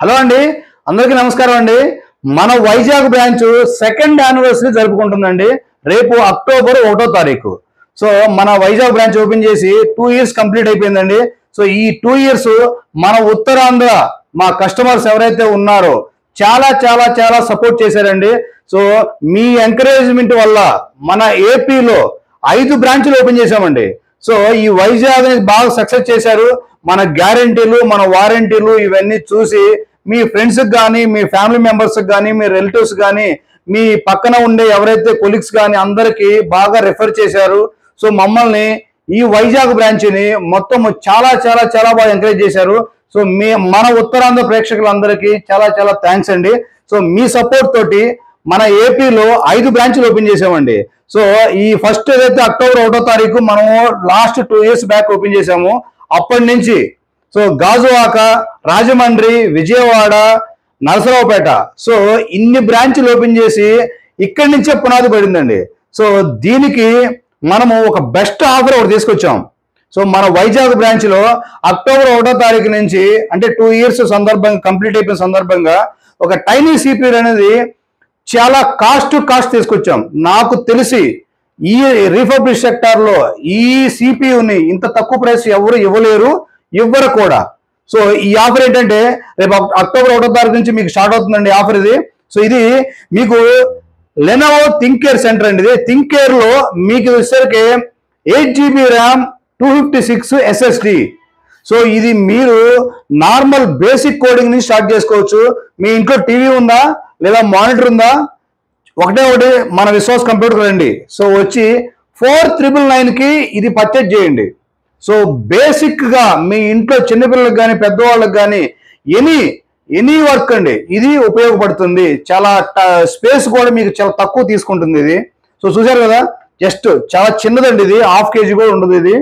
Hello అండి, అందరికీ నమస్కారం అండి. మన వైజాగ్ బ్రాంచ్ సెకండ్ యానివర్సరీ జరుపుకుంటుందండి. రేపు అక్టోబర్ 1వ తారీఖు. సో మన వైజాగ్ బ్రాంచ్ ఓపెన్ చేసి 2 years కంప్లీట్ అయిపోయిందండి. సో ఈ 2 years మన ఉత్తరాంధ్ర మా కస్టమర్స్ ఎవరైతే ఉన్నారో చాలా చాలా చాలా సపోర్ట్ చేశారండి. సో మీ ఎంకరేజ్మెంట్ వల్ల మన ఏపీలో 5 బ్రాంచ్లు ఓపెన్ చేశామండి. సో ఈ వైజాగ్ బాగా సక్సెస్ చేశారు. మన గ్యారంటీలు, మన వారంటీలు ఇవన్నీ చూసి మీ ఫ్రెండ్స్కి కానీ, మీ ఫ్యామిలీ మెంబర్స్కి కానీ, మీ రిలేటివ్స్ కానీ, మీ పక్కన ఉండే ఎవరైతే కొలీగ్స్ కానీ అందరికీ బాగా రెఫర్ చేశారు. సో మమ్మల్ని ఈ వైజాగ్ బ్రాంచ్ని మొత్తం చాలా చాలా చాలా బాగా ఎంకరేజ్ చేశారు. సో మన ఉత్తరాంధ్ర ప్రేక్షకులందరికీ చాలా చాలా థ్యాంక్స్ అండి. సో మీ సపోర్ట్ తోటి మన ఏపీలో 5 బ్రాంచ్లు ఓపెన్ చేసామండి. సో ఈ ఫస్ట్ ఏదైతే అక్టోబర్ 1వ తారీఖు మనము లాస్ట్ 2 years బ్యాక్ ఓపెన్ చేసాము. అప్పటి నుంచి సో గాజువాక, రాజమండ్రి, విజయవాడ, నరసరావుపేట, సో ఇన్ని బ్రాంచ్లు ఓపెన్ చేసి ఇక్కడి నుంచే పునాది పడిందండి. సో దీనికి మనము ఒక బెస్ట్ ఆఫర్ ఒకటి తీసుకొచ్చాం. సో మన వైజాగ్ బ్రాంచ్ లో అక్టోబర్ 1వ తారీఖు నుంచి అంటే 2 years సందర్భంగా కంప్లీట్ అయిపోయిన సందర్భంగా ఒక టైనీ సిపి అనేది చాలా కాస్ట్ తీసుకొచ్చాం. నాకు తెలిసి ఈ రీఫర్బిష్ సెక్టార్ లో ఈ సిపియుని ఇంత తక్కువ ప్రైస్ ఎవరు ఇవ్వరు కూడా. సో ఈ ఆఫర్ ఏంటంటే రేపు అక్టోబర్ 1వ తారీఖు నుంచి మీకు స్టార్ట్ అవుతుందండి ఆఫర్ ఇది. సో ఇది మీకు లెనోవో థింక్కేర్ సెంటర్ అండి. ఇది థింక్కేర్ లో మీకు వచ్చేసరికి 8GB ర్యామ్ 256 SSD. సో ఇది మీరు నార్మల్ బేసిక్ కోడింగ్ ని స్టార్ట్ చేసుకోవచ్చు. మీ ఇంట్లో టీవీ ఉందా లేదా మానిటర్ ఉందా, ఒకటే మన విశ్వాస్ కంప్యూటర్ రండి. సో వచ్చి 4999కి ఇది పర్చేజ్ చేయండి. సో బేసిక్ గా మీ ఇంట్లో చిన్నపిల్లలకు కానీ పెద్దవాళ్ళకి కానీ ఎనీ వర్క్ అండి ఇది ఉపయోగపడుతుంది. చాలా స్పేస్ కూడా మీకు చాలా తక్కువ తీసుకుంటుంది ఇది. సో చూసారు కదా, జస్ట్ చాలా చిన్నదండి ఇది, 1/2 kg కూడా ఉండదు ఇది.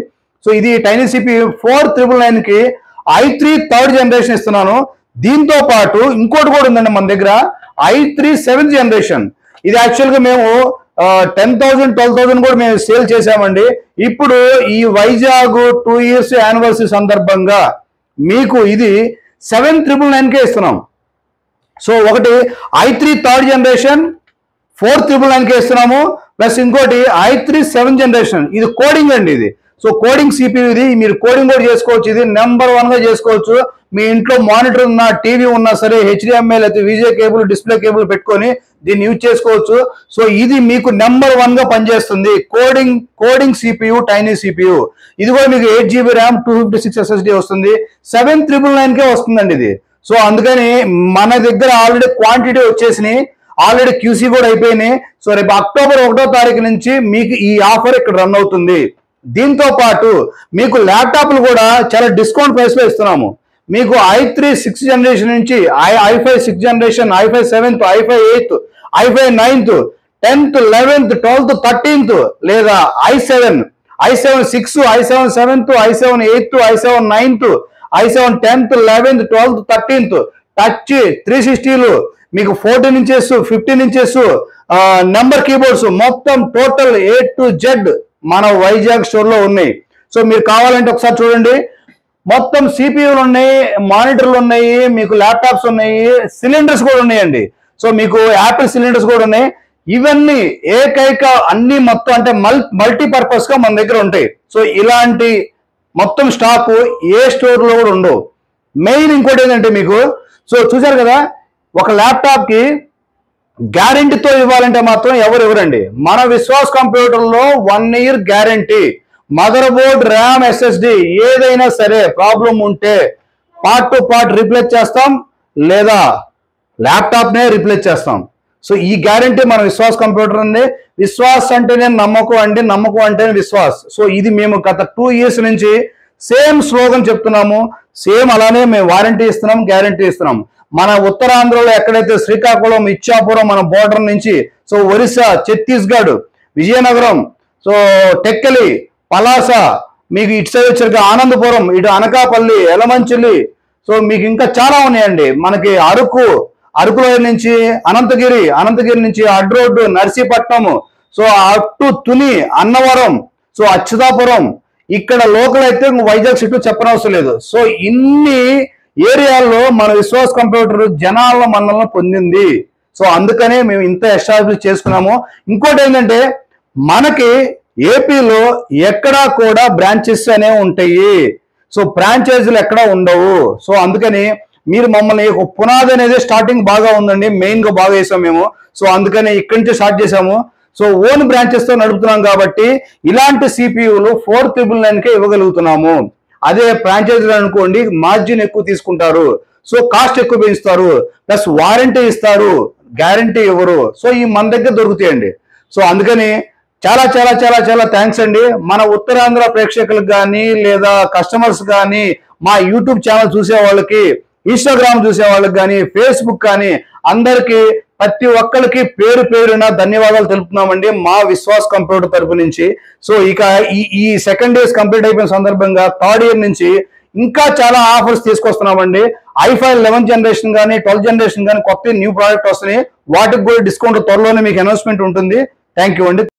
సో ఇది టైనీ సిపి 4999కి i3 థర్డ్ జనరేషన్ ఇస్తున్నాను. దీంతో పాటు ఇంకోటి కూడా ఉందండి మన దగ్గర, i3 7th జనరేషన్. ఇది యాక్చువల్గా మేము 10,000 12,000 కూడా మేము సేల్ చేసామండి. ఇప్పుడు ఈ వైజాగ్ 2 years యానివర్సరీ సందర్భంగా మీకు ఇది 7,999కే ఇస్తున్నాం. సో ఒకటి i3 థర్డ్ జనరేషన్ 4,999కే ఇస్తున్నాము. ప్లస్ ఇంకోటి i3 7th జనరేషన్. ఇది కోడింగ్ అండి ఇది. సో కోడింగ్ సిపియు ఇది, మీరు కోడింగ్ కూడా చేసుకోవచ్చు. ఇది నెంబర్ 1 గా చేసుకోవచ్చు. మీ ఇంట్లో మానిటర్ ఉన్నా, టీవీ ఉన్నా సరే HDMI లేకపోతే విజే కేబుల్, డిస్ప్లే కేబుల్ పెట్టుకొని దీన్ని యూజ్ చేసుకోవచ్చు. సో ఇది మీకు నెంబర్ 1 గా పనిచేస్తుంది. Coding CPU, tiny CPU. ఇది కూడా మీకు 8GB ర్యామ్ 256 SSD వస్తుంది. 7,999కే వస్తుందండి ఇది. సో అందుకని మన దగ్గర ఆల్రెడీ క్వాంటిటీ వచ్చేసినాయి, ఆల్రెడీ QC కూడా అయిపోయినాయి. సో రేపు అక్టోబర్ 1వ తారీఖు నుంచి మీకు ఈ ఆఫర్ ఇక్కడ రన్ అవుతుంది. దీంతో పాటు మీకు ల్యాప్టాప్లు కూడా చాలా డిస్కౌంట్ ప్రైస్ లో ఇస్తున్నాము. మీకు i3 6th జనరేషన్ నుంచి i5 6th generation, i5 7th, i5 8th, i5 9th, 10th, 11th, 12th, 13th లేదా i7 6, i7 7th, i7 8th, i7 9th, i7 10th, 11th, 12th, 13th touch 360లు మీకు 14 inches 15 inches number keyboards మొత్తం total A to Z మన Vizag store లో ఉన్నాయి. So మీరు కావాలంటే ఒకసారి చూడండి. మొత్తం సిపియూలు ఉన్నాయి, మానిటర్లు ఉన్నాయి, మీకు ల్యాప్టాప్స్ ఉన్నాయి, సిలిండర్స్ కూడా ఉన్నాయండి. సో మీకు యాపిల్ సిలిండర్స్ కూడా ఉన్నాయి. ఇవన్నీ ఏకైక అన్ని మొత్తం అంటే మల్టీపర్పస్ గా మన దగ్గర ఉంటాయి. సో ఇలాంటి మొత్తం స్టాక్ ఏ స్టోర్ లో కూడా ఉండవు. మెయిన్ ఇంకోటి ఏంటంటే మీకు, సో చూసారు కదా, ఒక ల్యాప్టాప్ కి గ్యారంటీతో ఇవ్వాలంటే మాత్రం ఎవరండి, మన విశ్వాస్ కంప్యూటర్ లో 1 year guarantee. Mother board, RAM, SSD ఏదైనా సరే ప్రాబ్లం ఉంటే పార్ట్ టు పార్ట్ రీప్లేస్ చేస్తాం లేదా ల్యాప్టాప్ నే రీప్లేస్ చేస్తాం. సో ఈ గ్యారంటీ మన విశ్వాస్ కంప్యూటర్ ఉంది. విశ్వాస్ అంటేనే నమ్మకం అండి, నమ్మకం అంటేనే విశ్వాస్. సో ఇది మేము గత 2 years నుంచి సేమ్ స్లోగన్ చెప్తున్నాము. సేమ్ అలానే మేము వారంటీ ఇస్తున్నాం, గ్యారంటీ ఇస్తున్నాం. మన ఉత్తరాంధ్రలో ఎక్కడైతే శ్రీకాకుళం, ఇచ్చాపురం మన బోర్డర్ నుంచి, సో ఒరిస్సా, ఛత్తీస్గఢ్, విజయనగరం, సో టెక్కలి, పలాస, మీకు ఇటు సైడ్ వచ్చరికి ఆనందపురం, ఇటు అనకాపల్లి, ఎలమంచిలి, సో మీకు ఇంకా చాలా ఉన్నాయండి. మనకి అరకులో నుంచి అనంతగిరి నుంచి అడ్రోడ్డు, నర్సీపట్నం, సో అటు తుని, అన్నవరం, సో అచ్యుతాపురం, ఇక్కడ లోకల్ అయితే వైజాగ్ సిటీ చెప్పనవసరం లేదు. సో ఏరియాల్లో మన విశ్వాస్ కంప్యూటర్ జనాల మన్నలను పొందింది. సో అందుకనే మేము ఇంత ఎస్టాబ్లిష్ చేసుకున్నాము. ఇంకోటి ఏంటంటే మనకి ఏపీలో ఎక్కడా కూడా బ్రాంచెస్ అనేవి ఉంటాయి. సో ఫ్రాంచైజీలు ఎక్కడా ఉండవు. సో అందుకని మీరు మమ్మల్ని ఒక పునాది అనేది స్టార్టింగ్ బాగా ఉందండి, మెయిన్ గా బాగా వేసాం మేము. సో అందుకని ఇక్కడి నుంచి స్టార్ట్ చేసాము. సో ఓన్ బ్రాంచెస్ తో నడుపుతున్నాం కాబట్టి ఇలాంటి సిపియులు 4,999కే ఇవ్వగలుగుతున్నాము. అదే ఫ్రాంచైజీలు అనుకోండి మార్జిన్ ఎక్కువ తీసుకుంటారు, సో కాస్ట్ ఎక్కువ పెంచుతారు, ప్లస్ వారంటీ ఇస్తారు, గ్యారంటీ ఇవ్వరు. సో ఈ మన దగ్గర దొరుకుతాయండి. సో అందుకని చాలా చాలా చాలా చాలా థ్యాంక్స్ అండి. మన ఉత్తరాంధ్ర ప్రేక్షకులకు కానీ లేదా కస్టమర్స్ కానీ, మా యూట్యూబ్ ఛానల్ చూసే వాళ్ళకి, ఇన్స్టాగ్రామ్ చూసే వాళ్ళకి కానీ, ఫేస్బుక్ కానీ అందరికీ ప్రతి ఒక్కరికి పేరు పేరున ధన్యవాదాలు తెలుపుతున్నామండి మా విశ్వాస్ కంప్యూటర్ తరపు నుంచి. సో ఇక ఈ సెకండ్ ఇయర్స్ కంప్లీట్ అయిపోయిన సందర్భంగా థర్డ్ ఇయర్ నుంచి ఇంకా చాలా ఆఫర్స్ తీసుకొస్తున్నామండి. ఐఫై 11 జనరేషన్ కానీ 12 జనరేషన్ కానీ కొత్త న్యూ ప్రోడక్ట్ వస్తున్నాయి. వాటికి కూడా డిస్కౌంట్ త్వరలోనే మీకు అనౌన్స్మెంట్ ఉంటుంది. థ్యాంక్ యూ అండి.